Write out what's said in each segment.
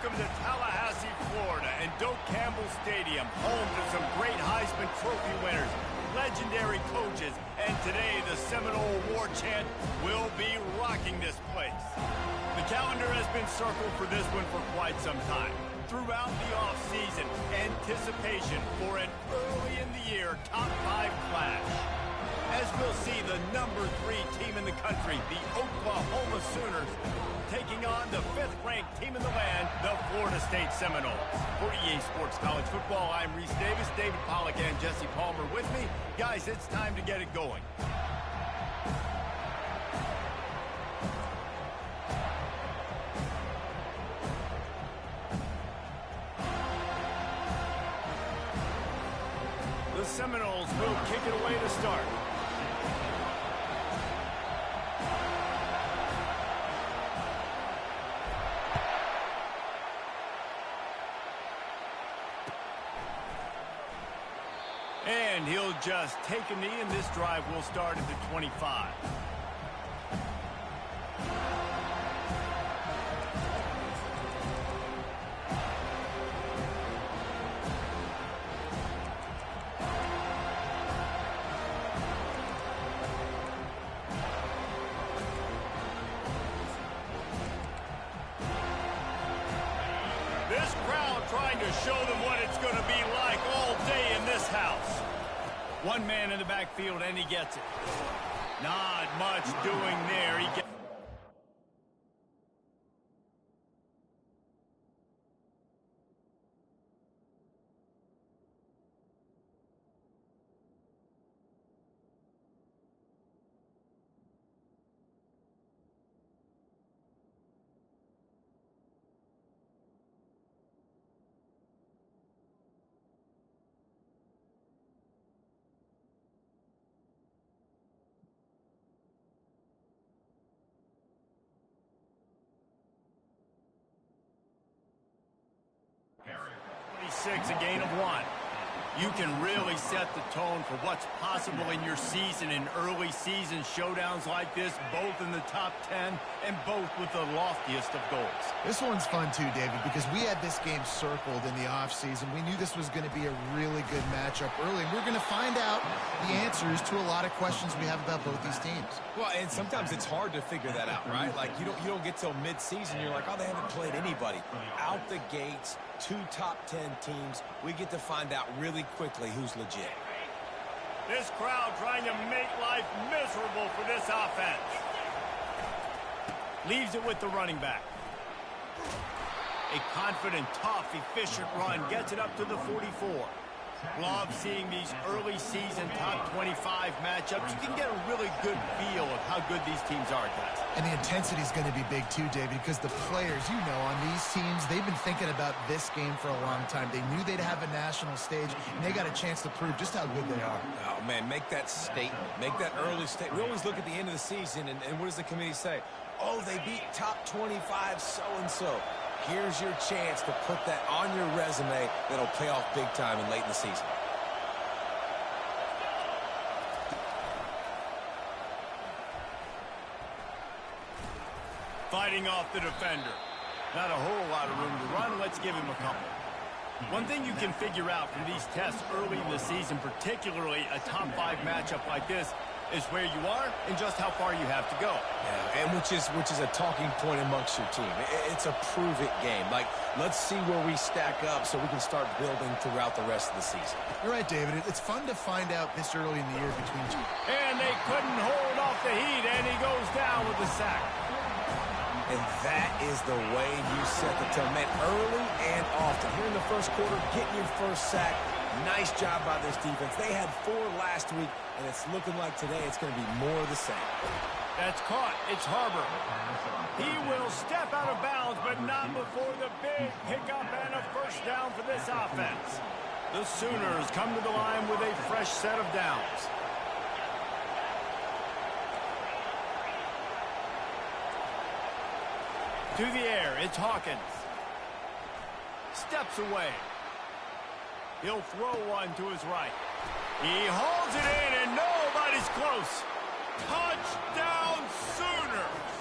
Welcome to Tallahassee, Florida, and Doak Campbell Stadium, home to some great Heisman Trophy winners, legendary coaches, and today the Seminole War Chant will be rocking this place. The calendar has been circled for this one for quite some time. Throughout the offseason, anticipation for an early-in-the-year top-5 clash. As we'll see the number 3 team in the country, the Oklahoma Sooners, taking on the 5th-ranked team in the land, the Florida State Seminoles. For EA Sports College Football, I'm Reese Davis, David Pollack, and Jesse Palmer with me. Guys, it's time to get it going. The Seminoles will kick it away to start. And he'll just take a knee, and this drive will start at the 25. This crowd trying to show them what it's going to be like all day in this house. One man in the backfield, and he gets it. Not much doing there. He gets a gain of 1. You can really set the tone for what's possible in your season in early season showdowns like this, both in the top 10 and both with the loftiest of goals. This one's fun too, David, because we had this game circled in the offseason. We knew this was going to be a really good matchup early, and we're going to find out the answers to a lot of questions we have about both these teams. Well, and sometimes it's hard to figure that out, right? Like, you don't get till mid-season, you're like, oh, they haven't played anybody. Out the gates, 2 top 10 teams, we get to find out really quickly who's legit. This crowd trying to make life miserable for this offense. Leaves it with the running back. A confident, tough, efficient run gets it up to the 44. Love seeing these early season top 25 matchups. You can get a really good feel of how good these teams are, guys. And the intensity is going to be big too, David, because the players, you know, on these teams, they've been thinking about this game for a long time. They knew they'd have a national stage, and they got a chance to prove just how good they are. Oh, man, make that statement. Make that early statement. We always look at the end of the season, and what does the committee say? Oh, they beat top 25 so-and-so. Here's your chance to put that on your resume that'll pay off big time and late in the season. Fighting off the defender. Not a whole lot of room to run. Let's give him a couple. One thing you can figure out from these tests early in the season, particularly a top 5 matchup like this, is where you are and just how far you have to go. Yeah, and which is a talking point amongst your team. It's a prove-it game. Like, let's see where we stack up so we can start building throughout the rest of the season. You're right, David. It's fun to find out this early in the year between two. And they couldn't hold off the heat, and he goes down with the sack. And that is the way you set the tone, man, early and often. Here in the first quarter, getting your first sack. Nice job by this defense. They had 4 last week, and it's looking like today it's going to be more of the same. That's caught. It's Harbor. He will step out of bounds, but not before the big pickup and a first down for this offense. The Sooners come to the line with a fresh set of downs. To the air, it's Hawkins. Steps away. He'll throw one to his right. He hauls it in, and nobody's close. Touchdown Sooners!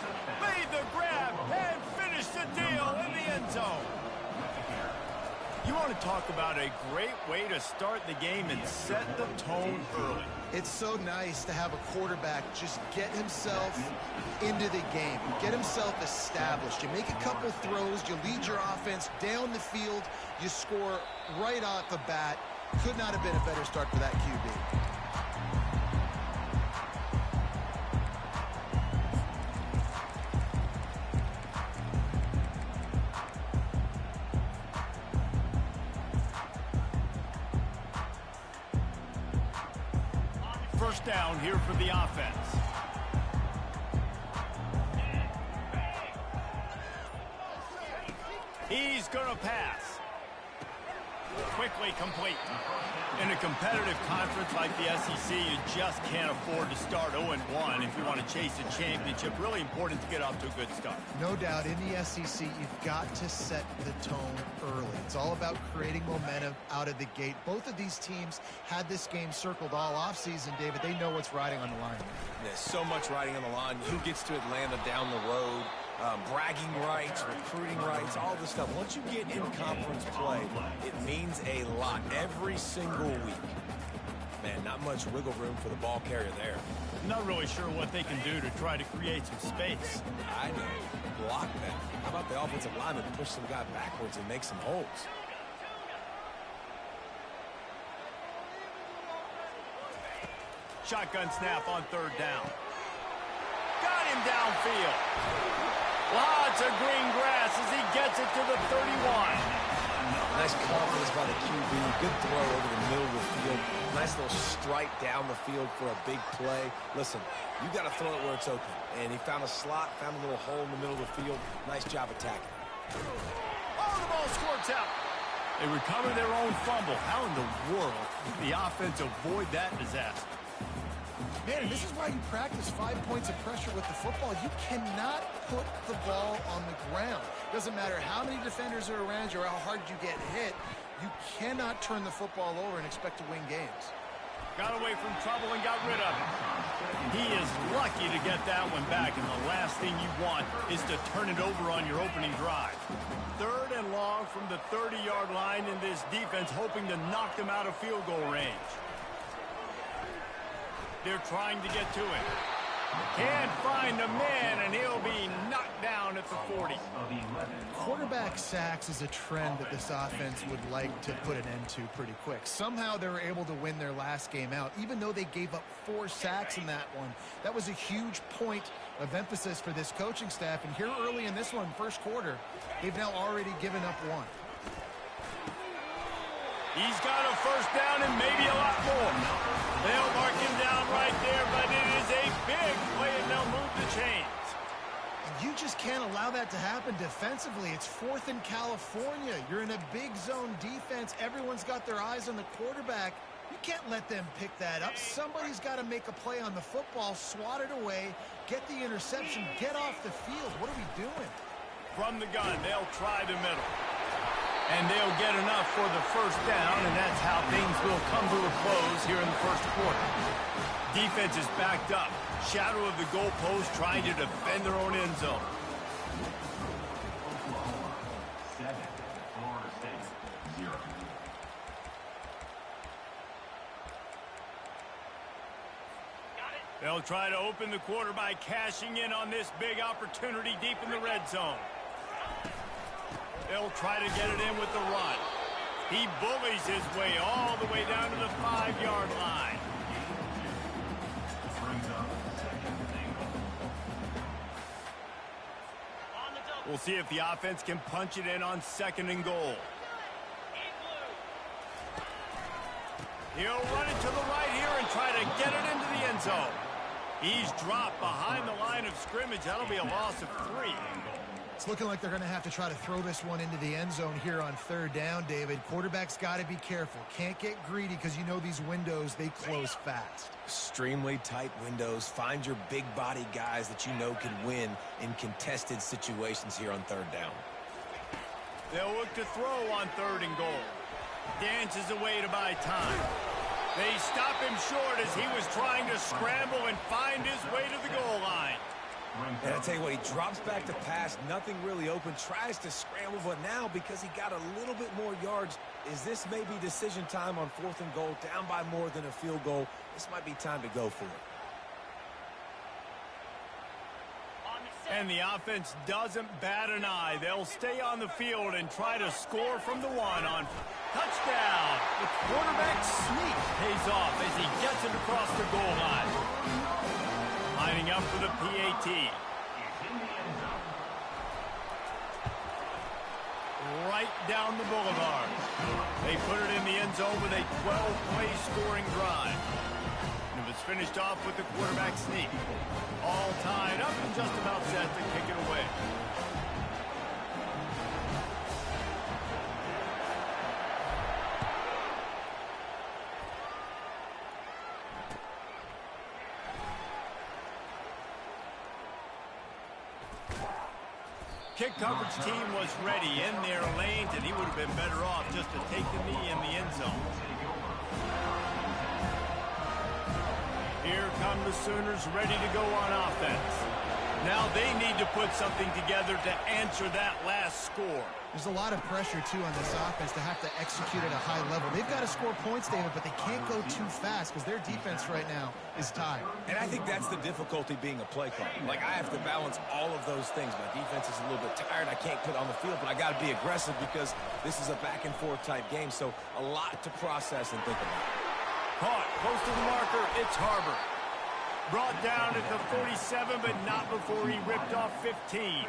Made the grab and finished the deal in the end zone. You want to talk about a great way to start the game and set the tone early. It's so nice to have a quarterback just get himself into the game, get himself established. You make a couple throws, you lead your offense down the field, you score right off the bat. Could not have been a better start for that QB. First down here for the offense. He's going to pass. Quickly complete. In a competitive conference like the SEC, you just can't afford to start 0-1 if you want to chase a championship. Really important to get off to a good start. No doubt, in the SEC, you've got to set the tone early. It's all about creating momentum out of the gate. Both of these teams had this game circled all offseason, David. They know what's riding on the line. There's so much riding on the line. Who gets to Atlanta down the road? Bragging rights, recruiting rights, all this stuff. Once you get in conference play, it means a lot every single week. Man, not much wiggle room for the ball carrier there. Not really sure what they can do to try to create some space. I know. Block that. How about the offensive lineman push some guy backwards and make some holes? Shotgun snap on third down. Got him downfield. Lots of green grass as he gets it to the 31. Nice confidence by the QB. Good throw over the middle of the field. Nice little strike down the field for a big play. Listen, you got to throw it where it's open. And he found a slot, found a little hole in the middle of the field. Nice job attacking. Oh, the ball squirts out. They recover their own fumble. How in the world did the offense avoid that disaster? Man, and this is why you practice 5 points of pressure with the football. You cannot put the ball on the ground. Doesn't matter how many defenders are around you or how hard you get hit. You cannot turn the football over and expect to win games. Got away from trouble and got rid of it. He is lucky to get that one back, and the last thing you want is to turn it over on your opening drive. Third and long from the 30-yard line in this defense, hoping to knock them out of field goal range. They're trying to get to him. Can't find a man, and he'll be knocked down at the 40. Quarterback sacks is a trend that this offense would like to put an end to pretty quick. Somehow they were able to win their last game out, even though they gave up 4 sacks in that one. That was a huge point of emphasis for this coaching staff. And here early in this one, first quarter, they've now already given up 1. He's got a first down and maybe a lot more. They'll mark him down right there, but it is a big play, and they'll move the chains. You just can't allow that to happen defensively. It's 4th in California. You're in a big zone defense. Everyone's got their eyes on the quarterback. You can't let them pick that up. Somebody's got to make a play on the football, swat it away, get the interception, get off the field. What are we doing? From the gun, they'll try the middle. And they'll get enough for the first down, and that's how things will come to a close here in the first quarter. Defense is backed up. Shadow of the goalpost trying to defend their own end zone. They'll try to open the quarter by cashing in on this big opportunity deep in the red zone. They'll try to get it in with the run. He bullies his way all the way down to the 5-yard line. We'll see if the offense can punch it in on 2nd and goal. He'll run it to the right here and try to get it into the end zone. He's dropped behind the line of scrimmage. That'll be a loss of 3. It's looking like they're going to have to try to throw this one into the end zone here on 3rd down, David. Quarterback's got to be careful. Can't get greedy because you know these windows, they close fast. Extremely tight windows. Find your big body guys that you know can win in contested situations here on 3rd down. They'll look to throw on 3rd and goal. Dances away to buy time. They stop him short as he was trying to scramble and find his way to the goal line. And I tell you what, he drops back to pass, nothing really open, tries to scramble, but now because he got a little bit more yards, is this maybe decision time on 4th and goal, down by more than a field goal? This might be time to go for it. And the offense doesn't bat an eye. They'll stay on the field and try to score from the one on touchdown. The quarterback sneak pays off as he gets it across the goal line. Lining up for the PAT. Right down the boulevard. They put it in the end zone with a 12-play scoring drive. And it was finished off with the quarterback sneak. All tied up and just about set to kick it away. Kick coverage team was ready in their lanes, and he would have been better off just to take the knee in the end zone. Here come the Sooners ready to go on offense. Now they need to put something together to answer that last score. There's a lot of pressure, too, on this offense to have to execute at a high level. They've got to score points, David, but they can't go too fast because their defense right now is tired. And I think that's the difficulty being a play caller. Like, I have to balance all of those things. My defense is a little bit tired. I can't put on the field, but I got to be aggressive because this is a back-and-forth type game, so a lot to process and think about. Caught close to the marker. It's Harbor. Brought down at the 47, but not before he ripped off 15.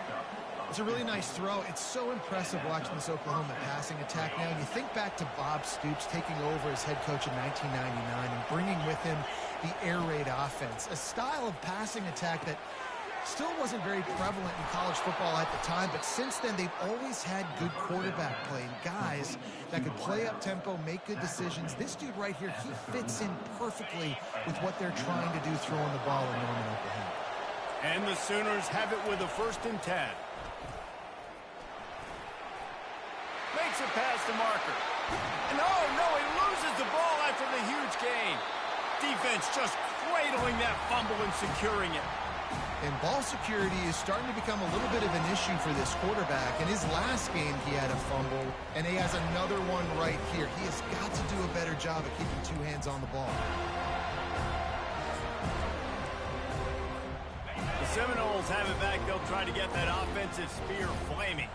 It's a really nice throw. It's so impressive watching this Oklahoma passing attack now. You think back to Bob Stoops taking over as head coach in 1999 and bringing with him the air raid offense, a style of passing attack that still wasn't very prevalent in college football at the time, but since then they've always had good quarterback play, guys that could play up tempo, make good decisions. This dude right here, he fits in perfectly with what they're trying to do throwing the ball in Norman, Oklahoma. And the Sooners have it with a 1st and 10. Makes it past the marker. And oh no, he loses the ball after the huge gain. Defense just cradling that fumble and securing it. And ball security is starting to become a little bit of an issue for this quarterback. In his last game, he had a fumble, and he has another one right here. He has got to do a better job of keeping 2 hands on the ball. The Seminoles have it back. They'll try to get that offensive spear flaming.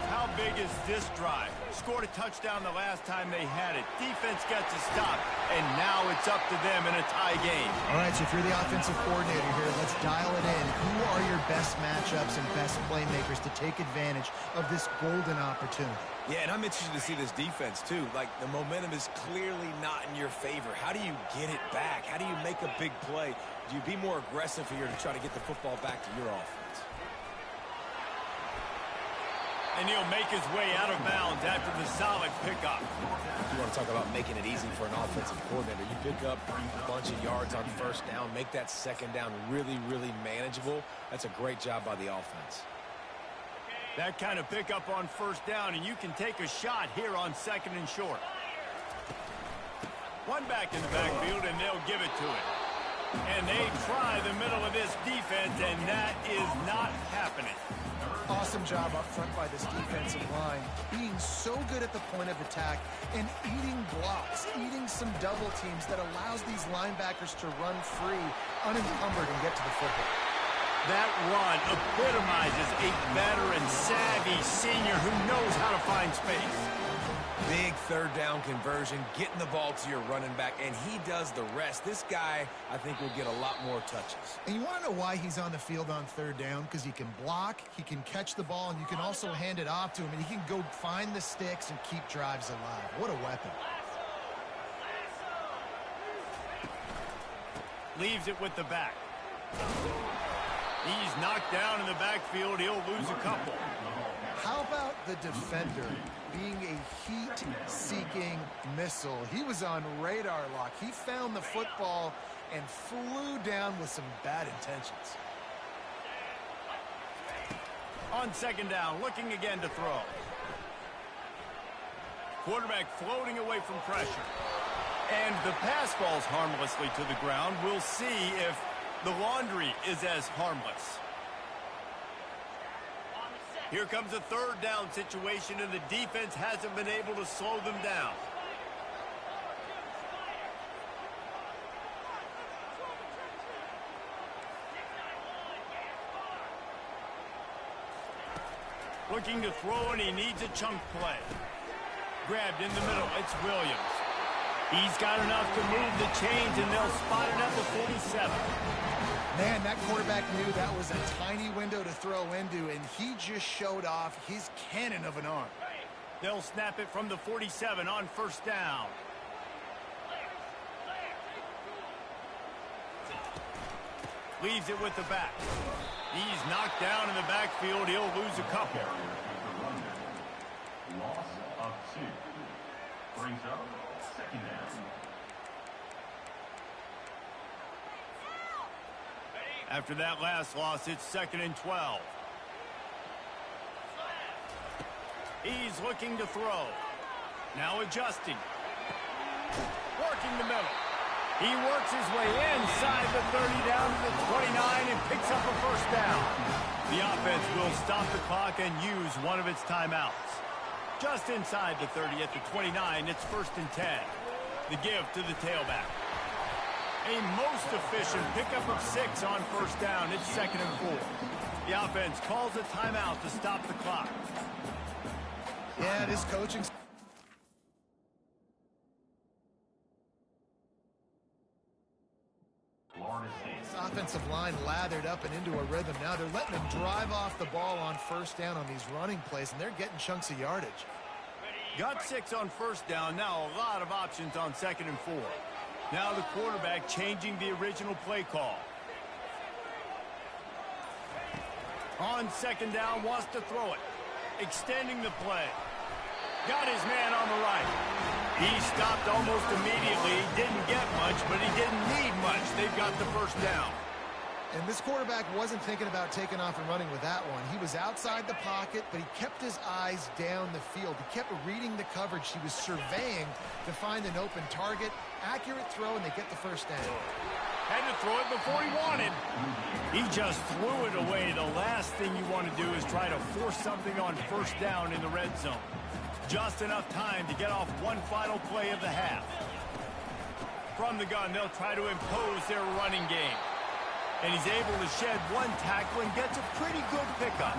How big is this drive? Scored a touchdown the last time they had it. Defense gets a stop, and now it's up to them in a tie game. All right, so if you're the offensive coordinator here, let's dial it in. Who are your best matchups and best playmakers to take advantage of this golden opportunity? Yeah, and I'm interested to see this defense, too. Like, the momentum is clearly not in your favor. How do you get it back? How do you make a big play? Do you be more aggressive here to try to get the football back to your offense? And he'll make his way out of bounds after the solid pickup. You want to talk about making it easy for an offensive coordinator. You pick up a bunch of yards on 1st down, make that 2nd down really, really manageable. That's a great job by the offense. That kind of pickup on 1st down, and you can take a shot here on 2nd and short. One back in the backfield, and they'll give it to it. And they try the middle of this defense, and that is not happening. Awesome job up front by this defensive line, being so good at the point of attack and eating blocks, eating some double teams that allows these linebackers to run free, unencumbered, and get to the football. That run epitomizes a veteran, savvy senior who knows how to find space. Big 3rd down conversion, getting the ball to your running back, and he does the rest. This guy, I think, will get a lot more touches. And you want to know why he's on the field on 3rd down? Because he can block, he can catch the ball, and you can also hand it off to him, and he can go find the sticks and keep drives alive. What a weapon. Leaves it with the back. He's knocked down in the backfield. He'll lose a couple. How about the defender being a heat-seeking missile? He was on radar lock. He found the football and flew down with some bad intentions. On 2nd down, looking again to throw. Quarterback floating away from pressure. And the pass falls harmlessly to the ground. We'll see if the laundry is as harmless. Here comes a third down situation, and the defense hasn't been able to slow them down. Looking to throw, and he needs a chunk play. Grabbed in the middle. It's Williams. He's got enough to move the chains, and they'll spot it at the 47. Man, that quarterback knew that was a tiny window to throw into, and he just showed off his cannon of an arm. They'll snap it from the 47 on first down. Leaves it with the back. He's knocked down in the backfield. He'll lose a couple. Loss of 2. Brings up second down. After that last loss, it's 2nd and 12. He's looking to throw. Now adjusting. Working the middle. He works his way inside the 30 down to the 29 and picks up a first down. The offense will stop the clock and use one of its timeouts. Just inside the 30 at the 29, it's 1st and 10. The give to the tailback. A most efficient pickup of 6 on first down. It's 2nd and 4. The offense calls a timeout to stop the clock. Yeah, this coaching... This offensive line lathered up and into a rhythm. Now they're letting them drive off the ball on first down on these running plays, and they're getting chunks of yardage. Got 6 on first down. Now a lot of options on 2nd and 4. Now the quarterback changing the original play call. On 2nd down, wants to throw it. Extending the play. Got his man on the right. He stopped almost immediately. Didn't get much, but he didn't need much. They've got the first down. And this quarterback wasn't thinking about taking off and running with that one. He was outside the pocket, but he kept his eyes down the field. He kept reading the coverage. He was surveying to find an open target. Accurate throw, and they get the first down. Had to throw it before he wanted. He just threw it away. The last thing you want to do is try to force something on first down in the red zone. Just enough time to get off one final play of the half. From the gun, they'll try to impose their running game. And he's able to shed one tackle and gets a pretty good pickup.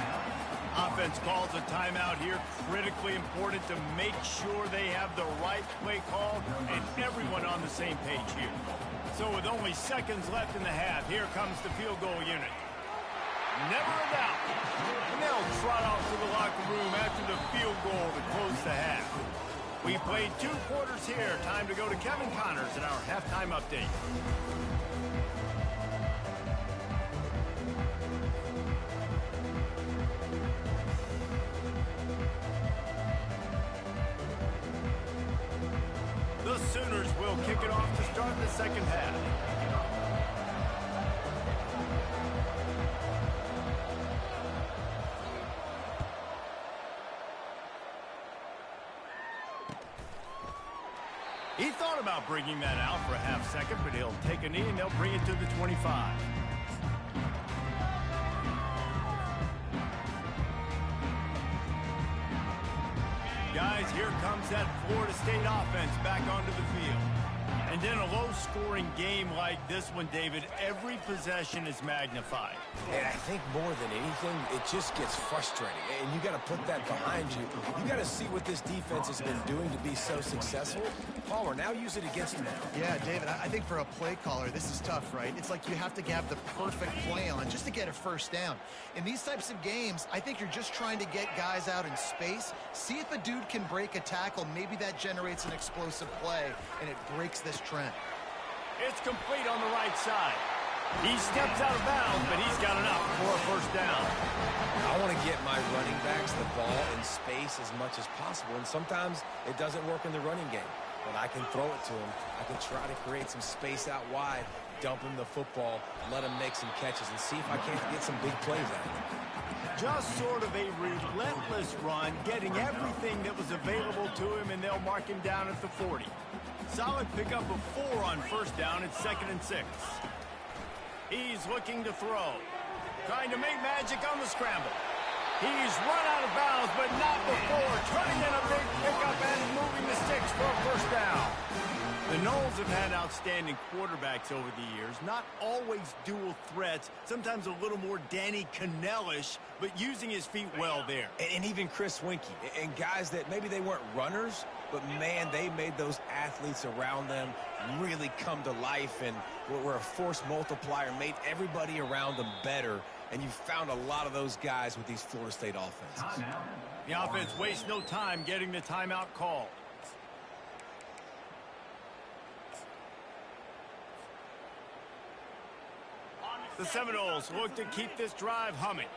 Offense calls a timeout here. Critically important to make sure they have the right play call and everyone on the same page here. So with only seconds left in the half, here comes the field goal unit. Never a doubt. And they'll trot off to the locker room after the field goal to close the half. We played 2 quarters here. Time to go to Kevin Connors in our halftime update. The Sooners will kick it off to start the second half. He thought about bringing that out for a half second, but he'll take a knee and they'll bring it to the 25. Guys, here comes that Florida State offense back onto the field. And in a low-scoring game like this one, David, every possession is magnified. And I think more than anything, it just gets frustrating. And you got to put that behind you. You got to see what this defense has been doing to be so successful. Palmer, now use it against them. Yeah, David, I think for a play caller, this is tough, right? It's like you have to have the perfect play on just to get a first down. In these types of games, I think you're just trying to get guys out in space, see if a dude can break a tackle. Maybe that generates an explosive play, and it breaks this trend. It's complete on the right side. He steps out of bounds, but he's got enough for a first down. I want to get my running backs the ball in space as much as possible, and sometimes it doesn't work in the running game. But I can throw it to him. I can try to create some space out wide, dump him the football, let him make some catches, and see if I can't get some big plays out of him. Just sort of a relentless run, getting everything that was available to him, and they'll mark him down at the 40. Solid pickup of 4 on first down. It's 2nd and 6. He's looking to throw. Trying to make magic on the scramble. He's run out of bounds, but not before turning in a big pickup and moving the sticks for a first down. The Noles have had outstanding quarterbacks over the years. Not always dual threats, sometimes a little more Danny Cannell-ish, but using his feet well there. And even Chris Winkie. And guys that maybe they weren't runners, but, man, they made those athletes around them really come to life and were a force multiplier, made everybody around them better. And you found a lot of those guys with these Florida State offenses. The offense wastes no time getting the timeout call. The Seminoles look to keep this drive humming.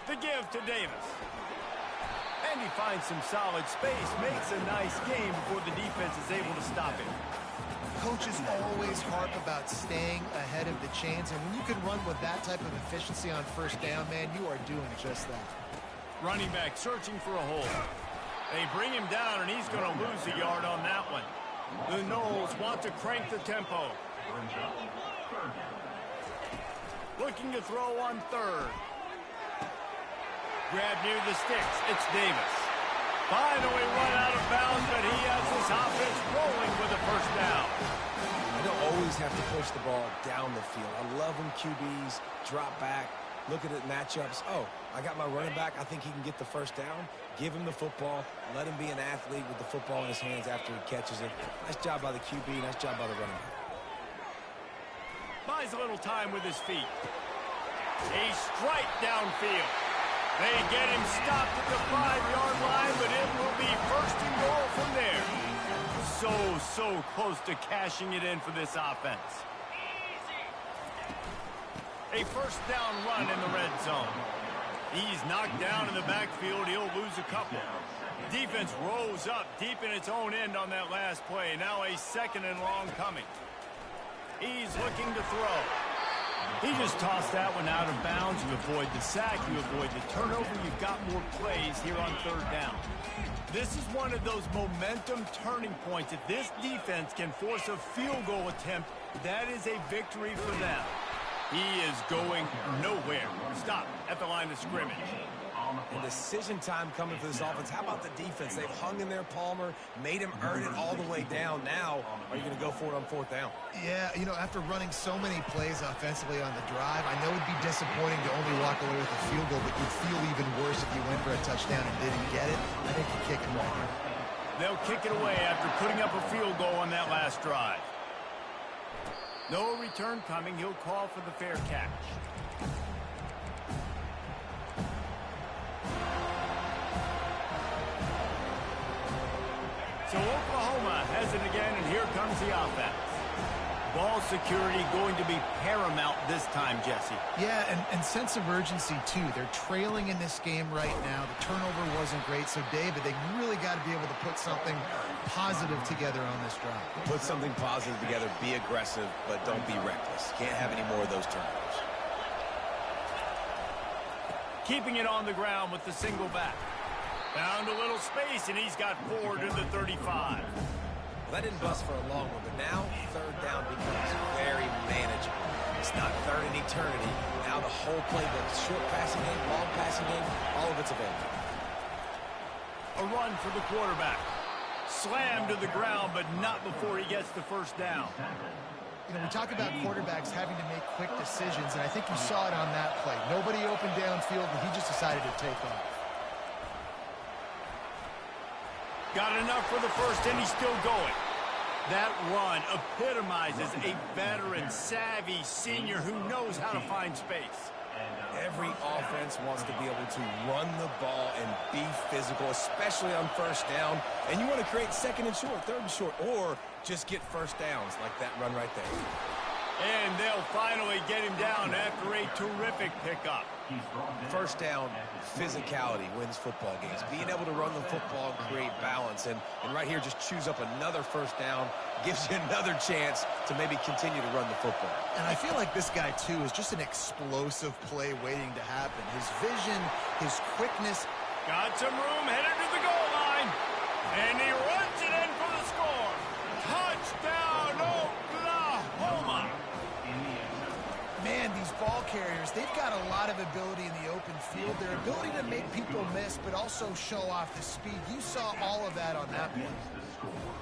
The give to Davis. And he finds some solid space, makes a nice game before the defense is able to stop it. Coaches always harp about staying ahead of the chains, and when you can run with that type of efficiency on first down, man, you are doing just that. Running back searching for a hole. They bring him down, and he's going to lose a yard on that one. The Noles want to crank the tempo. Looking to throw on third. Grab near the sticks. It's Davis. Finally run out of bounds, but he has his offense rolling with a first down. I don't always have to push the ball down the field. I love when QBs drop back, look at it matchups. Oh, I got my running back. I think he can get the first down. Give him the football. Let him be an athlete with the football in his hands after he catches it. Nice job by the QB. Nice job by the running back. Buys a little time with his feet. A strike downfield. They get him stopped at the 5-yard line, but it will be first and goal from there. So close to cashing it in for this offense. A first down run in the red zone. He's knocked down in the backfield. He'll lose a couple. Defense rose up deep in its own end on that last play. Now a second and long coming. He's looking to throw. He just tossed that one out of bounds. You avoid the sack. You avoid the turnover. You've got more plays here on third down. This is one of those momentum turning points. If this defense can force a field goal attempt, that is a victory for them. He is going nowhere. Stop at the line of scrimmage. And decision time coming for this offense. How about the defense? They've hung in there, Palmer, made him earn it all the way down. Now, are you going to go for it on fourth down? Yeah, you know, after running so many plays offensively on the drive, I know it'd be disappointing to only walk away with a field goal, but you'd feel even worse if you went for a touchdown and didn't get it. I think you kick him right here. They'll kick it away after putting up a field goal on that last drive. No return coming. He'll call for the fair catch. So Oklahoma has it again, and here comes the offense. Ball security going to be paramount this time, Jesse. Yeah, and sense of urgency, too. They're trailing in this game right now. The turnover wasn't great, so, David, they really got to be able to put something positive together on this drive. Put something positive together, be aggressive, but don't be reckless. Can't have any more of those turnovers. Keeping it on the ground with the single back. Found a little space, and he's got 4 to the 35. Well, that didn't bust for a long one, but now third down becomes very manageable. It's not third in eternity. Now the whole playbook, short passing game, long passing game, all of it's available. A run for the quarterback. Slammed to the ground, but not before he gets the first down. You know, we talk about quarterbacks having to make quick decisions, and I think you saw it on that play. Nobody opened downfield, and he just decided to take off. Got enough for the first, and he's still going. That run epitomizes a veteran, savvy senior who knows how to find space. Every offense wants to be able to run the ball and be physical, especially on first down. And you want to create second and short, third and short, or just get first downs like that run right there. And they'll finally get him down after a terrific pickup. First down, physicality wins football games. Being able to run the football and create balance. And right here, just choose up another first down, gives you another chance to maybe continue to run the football. And I feel like this guy, too, is just an explosive play waiting to happen. His vision, his quickness. Got some room, headed to the goal line. And he runs it in for the score. Touchdown, Oklahoma. carriers, they've got a lot of ability in the open field. Their ability to make people miss, but also show off the speed. You saw all of that on that one.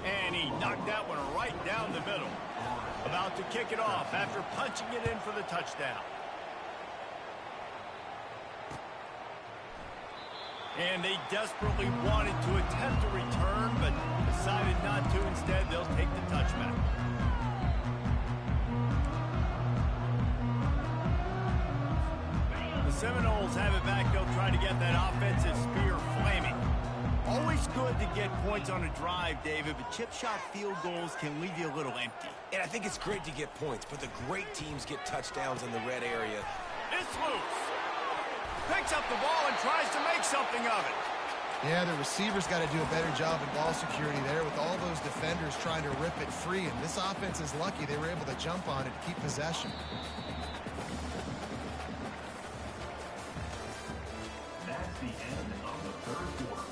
And he knocked that one right down the middle. About to kick it off after punching it in for the touchdown. And they desperately wanted to attempt a return, but decided not to. Instead, they'll take the touchback. The Seminoles have it back. They'll try to get that offensive spear flaming. Always good to get points on a drive, David, but chip shot field goals can leave you a little empty. And I think it's great to get points, but the great teams get touchdowns in the red area. It's loose. Picks up the ball and tries to make something of it. Yeah, the receiver's got to do a better job in ball security there with all those defenders trying to rip it free. And this offense is lucky they were able to jump on it to keep possession. That's the end of the third quarter.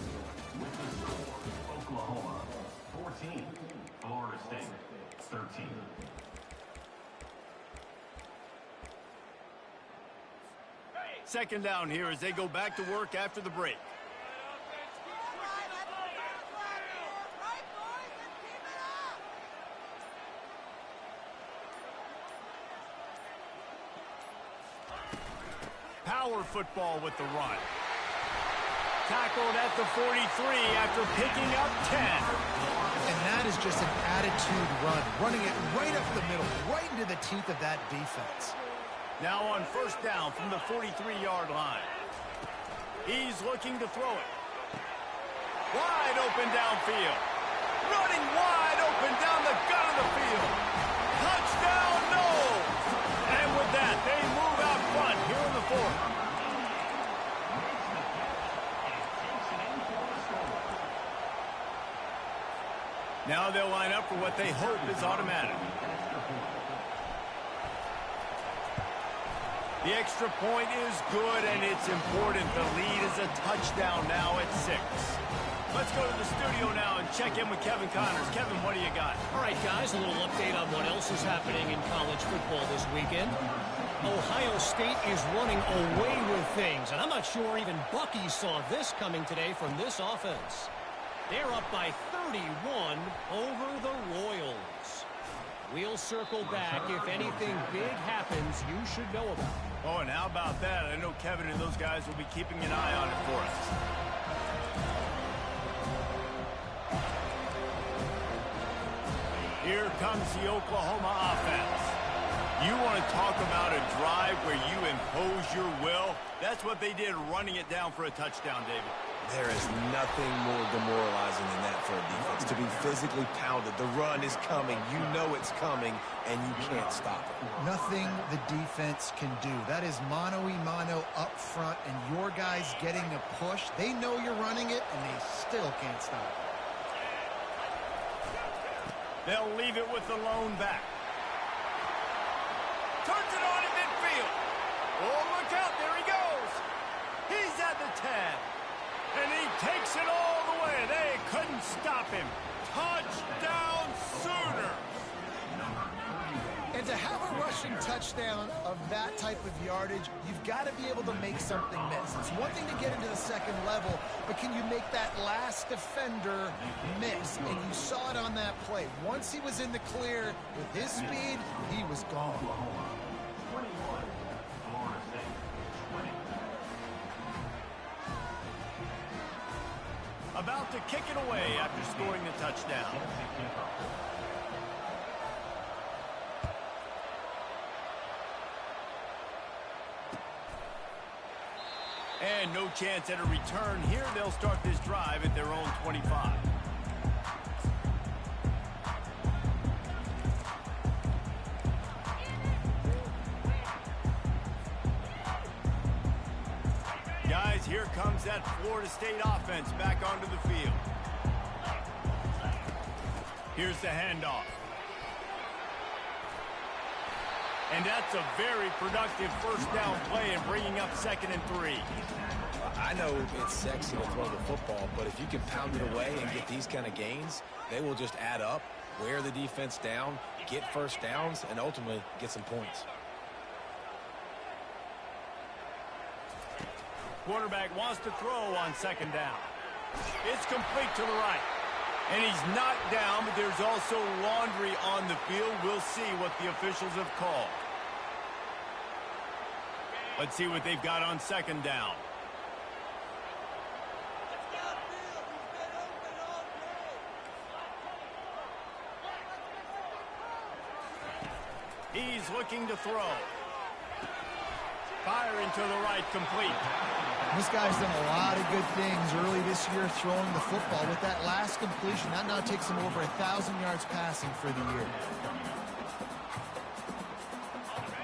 With the score, Oklahoma 14, Florida State 13. Second down here as they go back to work after the break. Power football with the run. Tackled at the 43 after picking up 10. And that is just an attitude run, running it right up the middle, right into the teeth of that defense. Now on first down from the 43-yard line. He's looking to throw it. Wide open downfield. Running wide open down the gut of the field. Touchdown, Noles! And with that, they move out front here in the fourth. Now they'll line up for what they hope is automatic. The extra point is good, and it's important. The lead is a touchdown now at 6. Let's go to the studio now and check in with Kevin Connors. Kevin, what do you got? All right, guys, a little update on what else is happening in college football this weekend. Ohio State is running away with things, and I'm not sure even Bucky saw this coming today from this offense. They're up by 31 over the Royals. We'll circle back. If anything big happens, you should know about it. Oh, and how about that? I know Kevin and those guys will be keeping an eye on it for us. Here comes the Oklahoma offense. You want to talk about a drive where you impose your will? That's what they did, running it down for a touchdown, David. There is nothing more demoralizing than that for a defense, to be physically pounded. The run is coming. You know it's coming, and you can't stop it. Nothing the defense can do. That is mano-a-mano up front, and your guys getting a push. They know you're running it, and they still can't stop it. They'll leave it with the lone back. Turns it on in midfield. Oh, look out. There he goes. He's at the 10. And he takes it all the way. They couldn't stop him. Touchdown Sooners. And to have a rushing touchdown of that type of yardage, you've got to be able to make something miss. It's one thing to get into the second level, but can you make that last defender miss? And you saw it on that play. Once he was in the clear with his speed, he was gone. 21, Florida State 20. About to kick it away after scoring the touchdown. And no chance at a return here. They'll start this drive at their own 25. Guys, here comes that Florida State offense back onto the field. Here's the handoff. And that's a very productive first down play and bringing up 2nd and 3. I know it's sexy to throw the football, but if you can pound it away and get these kind of gains, they will just add up, wear the defense down, get first downs, and ultimately get some points. Quarterback wants to throw on second down. It's complete to the right. And he's knocked down, but there's also laundry on the field. We'll see what the officials have called. Let's see what they've got on second down. He's looking to throw. Fire into the right, complete. This guy's done a lot of good things early this year throwing the football. With that last completion, that now takes him over 1,000 yards passing for the year.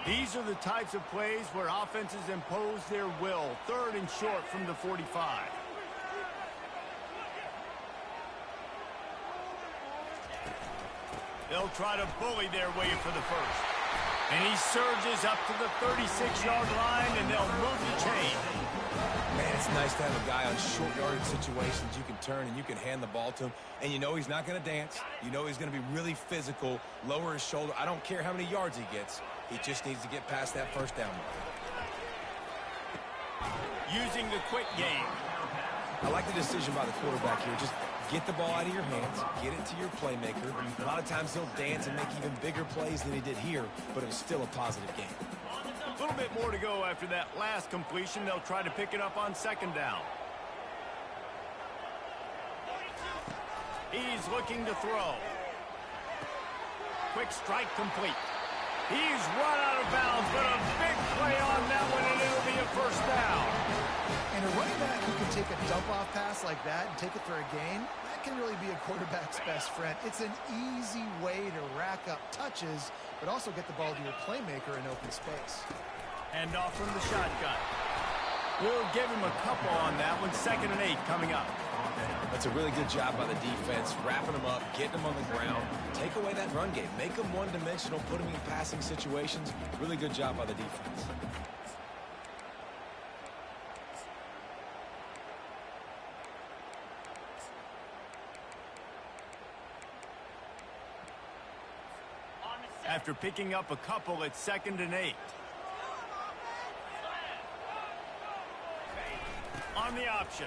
These are the types of plays where offenses impose their will. Third and short from the 45. They'll try to bully their way for the first. And he surges up to the 36-yard line, and they'll move the chain. Man, it's nice to have a guy on short yardage situations you can turn and you can hand the ball to him. And you know he's not going to dance. You know he's going to be really physical, lower his shoulder. I don't care how many yards he gets. He just needs to get past that first down mark. Using the quick game. I like the decision by the quarterback here. Just get the ball out of your hands, get it to your playmaker. A lot of times he'll dance and make even bigger plays than he did here, but it was still a positive game. A little bit more to go after that last completion. They'll try to pick it up on second down. He's looking to throw. Quick strike complete. He's run out of bounds, but a big play on that one, and it'll be a first down. And a running back who can take a dump-off pass like that and take it for a gain, that can really be a quarterback's best friend. It's an easy way to rack up touches, but also get the ball to your playmaker in open space. Hand off from the shotgun. We'll give him a couple on that one. 2nd and 8 coming up. That's a really good job by the defense, wrapping them up, getting them on the ground. Take away that run game. Make them one-dimensional, put them in passing situations. Really good job by the defense. After picking up a couple, it's 2nd and 8. On the option.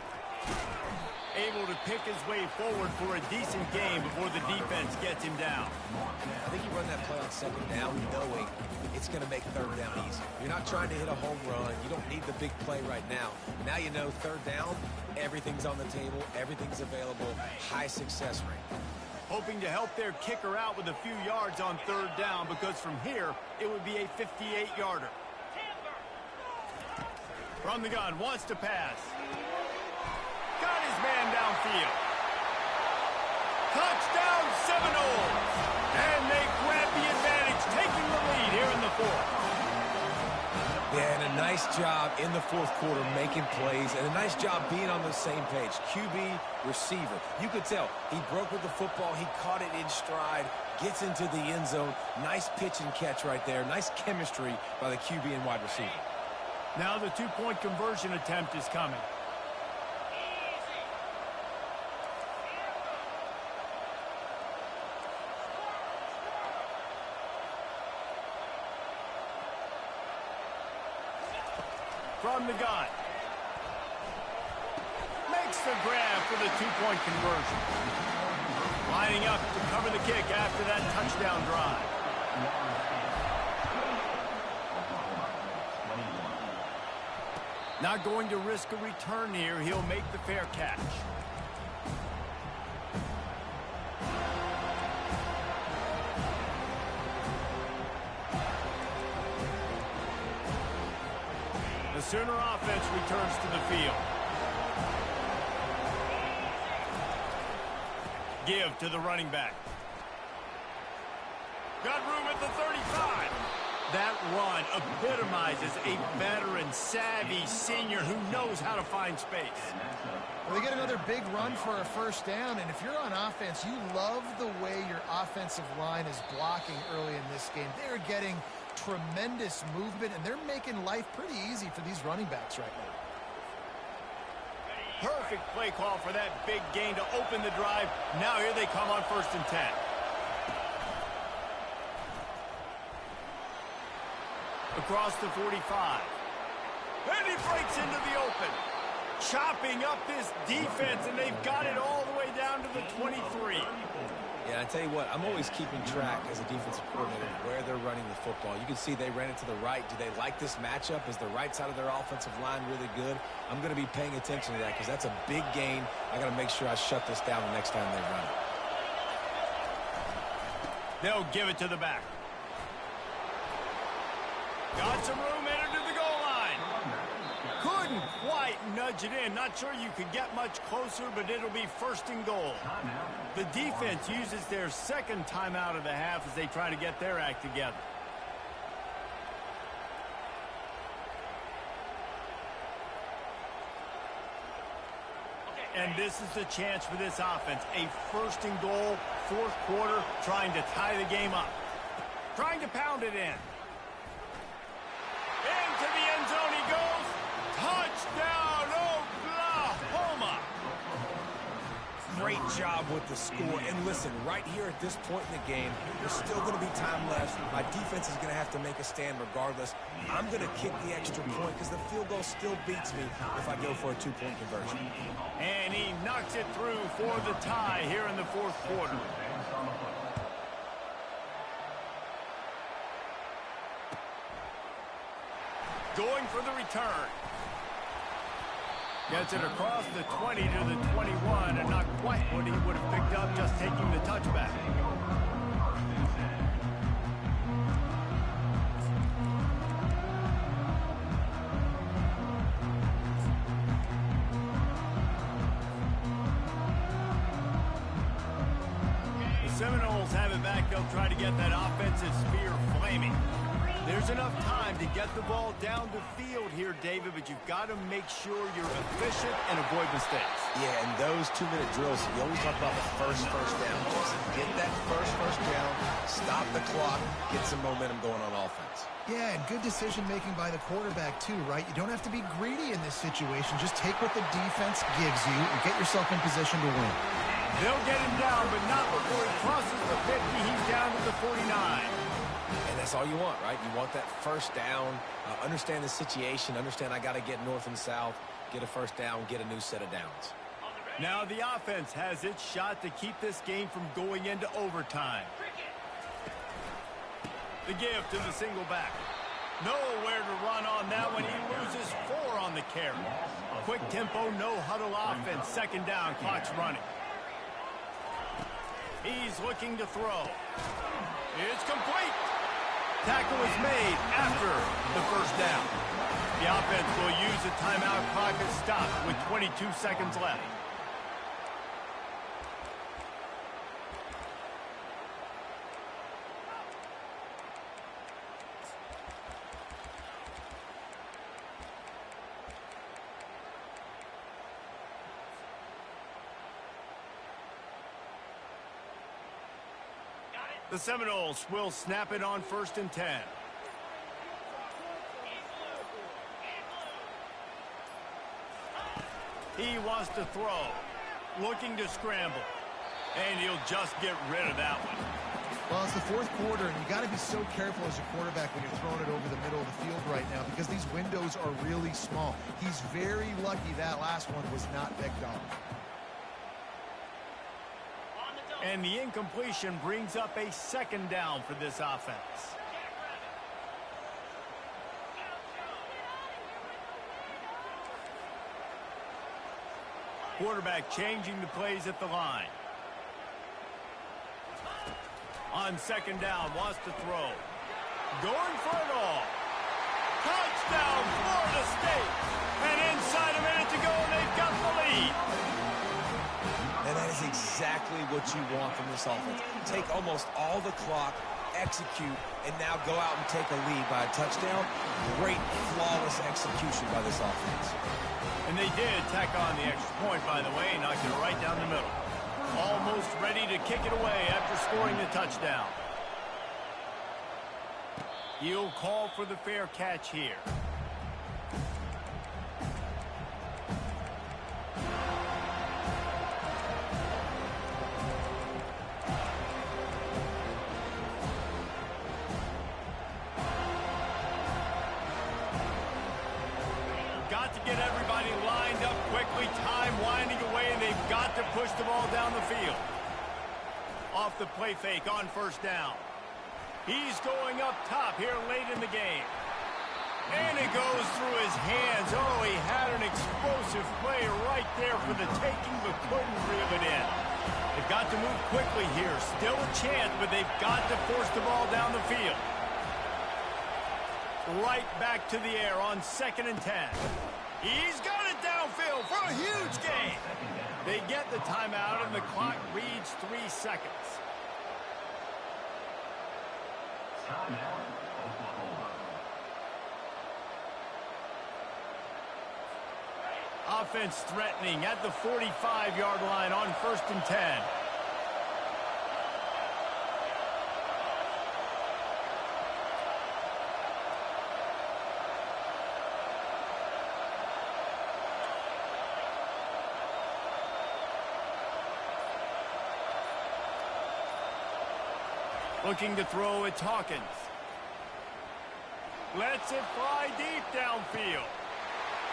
Able to pick his way forward for a decent game before the defense gets him down. I think you run that play on second down knowing it's going to make third down easy. You're not trying to hit a home run. You don't need the big play right now. Now you know third down, everything's on the table, everything's available, high success rate. Hoping to help their kicker out with a few yards on third down, because from here, it would be a 58-yarder. From the gun, wants to pass. Got his man downfield. Touchdown Seminoles! And they grab the advantage, taking the lead here in the fourth. Yeah, and a nice job in the fourth quarter making plays, and a nice job being on the same page. QB, receiver. You could tell he broke with the football. He caught it in stride, gets into the end zone. Nice pitch and catch right there. Nice chemistry by the QB and wide receiver. Now the two-point conversion attempt is coming. From the gun. Makes the grab for the two-point conversion. Lining up to cover the kick after that touchdown drive. Not going to risk a return here. He'll make the fair catch. The Sooner offense returns to the field. Give to the running back. Got room at the 35. That run epitomizes a veteran, savvy senior who knows how to find space. Well, they get another big run for a first down, and if you're on offense, you love the way your offensive line is blocking early in this game. They're getting tremendous movement, and they're making life pretty easy for these running backs right now. Perfect play call for that big gain to open the drive. Now here they come on 1st and 10. Across the 45. And he breaks into the open. Chopping up this defense, and they've got it all the way down to the 23. Yeah, I tell you what, I'm always keeping track as a defensive coordinator where they're running the football. You can see they ran it to the right. Do they like this matchup? Is the right side of their offensive line really good? I'm going to be paying attention to that because that's a big gain. I got to make sure I shut this down the next time they run it. They'll give it to the back. Got some room, entered to the goal line. Couldn't quite nudge it in. Not sure you could get much closer, but it'll be first and goal. The defense uses their second timeout of the half as they try to get their act together. And this is the chance for this offense. A first and goal, fourth quarter, trying to tie the game up. Trying to pound it in. Into the end zone he goes. Touchdown, Oklahoma! Great job with the score. And listen, right here at this point in the game, there's still going to be time left. My defense is going to have to make a stand regardless. I'm going to kick the extra point because the field goal still beats me if I go for a two-point conversion. And he knocks it through for the tie here in the fourth quarter. Going for the return. Gets it across the 20 to the 21, and not quite what he would have picked up just taking the touchback. The Seminoles have it back. They'll try to get that offensive spear flaming. There's enough time to get the ball down the field here, David, but you've got to make sure you're efficient and avoid mistakes. Yeah, and those 2-minute drills, you always talk about the first down. Just get that first down, stop the clock, get some momentum going on offense. Yeah, and good decision-making by the quarterback, too, right? You don't have to be greedy in this situation. Just take what the defense gives you and get yourself in position to win. They'll get him down, but not before he crosses the 50. He's down to the 49. And that's all you want, right? You want that first down, understand the situation, understand I got to get north and south, get a first down, get a new set of downs. Now the offense has its shot to keep this game from going into overtime. The give to the single back. Nowhere to run on that one. He loses 4 on the carry. Quick tempo, no huddle offense. Second down, clock's running. He's looking to throw. It's complete. Tackle is made after the first down. The offense will use a timeout. Clock is stopped with 22 seconds left. The Seminoles will snap it on 1st and 10. He wants to throw, looking to scramble, and he'll just get rid of that one. Well, it's the fourth quarter, and you got to be so careful as a quarterback when you're throwing it over the middle of the field right now because these windows are really small. He's very lucky that last one was not picked off. And the incompletion brings up a second down for this offense. Quarterback changing the plays at the line. On second down, wants to throw. Going for it all. Touchdown, Florida State. And inside a minute to go, and they've got the lead. And that is exactly what you want from this offense. Take almost all the clock, execute, and now go out and take a lead by a touchdown. Great, flawless execution by this offense. And they did tack on the extra point, by the way, knocked it right down the middle. Almost ready to kick it away after scoring the touchdown. He'll call for the fair catch here. early, time winding away, and they've got to push the ball down the field. Off the play fake on first down. He's going up top here late in the game. And it goes through his hands. Oh, he had an explosive play right there for the taking, but couldn't reel it in. They've got to move quickly here. Still a chance, but they've got to force the ball down the field. Right back to the air on 2nd and 10. He's got it downfield for a huge gain. They get the timeout, and the clock reads 3 seconds. Timeout, Oklahoma. Offense threatening at the 45-yard line on 1st and 10. Looking to throw, it's Hawkins. Lets it fly deep downfield.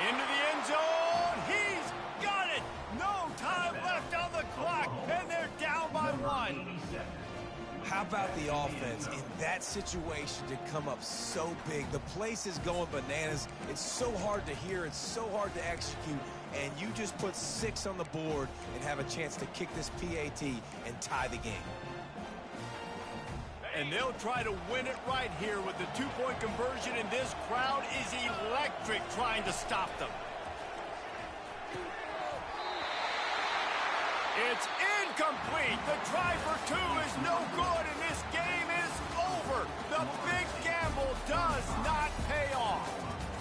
Into the end zone. He's got it. No time left on the clock, and they're down by 1. How about the offense in that situation to come up so big? The place is going bananas. It's so hard to hear. It's so hard to execute. And you just put 6 on the board and have a chance to kick this PAT and tie the game. And they'll try to win it right here with the 2-point conversion, and this crowd is electric trying to stop them. It's incomplete. The try for 2 is no good, and this game is over. The big gamble does not pay off.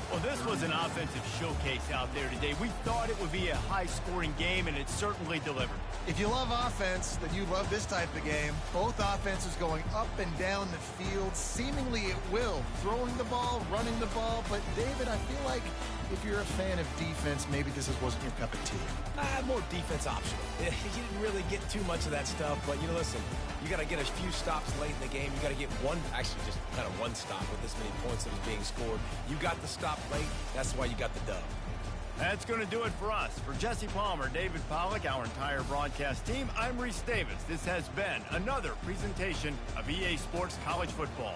Well, this was an offensive showcase out there today. We thought it would be a high-scoring game, and it certainly delivered. If you love offense, then you love this type of game. Both offenses going up and down the field, seemingly at will. Throwing the ball, running the ball. But, David, I feel like if you're a fan of defense, maybe this wasn't your cup of tea. More defense optional. You didn't really get too much of that stuff, but, listen, you got to get a few stops late in the game. You got to get actually just kind of one stop with this many points that was being scored. You got the stop late. That's why you got the dub. That's going to do it for us. For Jesse Palmer, David Pollack, our entire broadcast team, I'm Reese Davis. This has been another presentation of EA Sports College Football.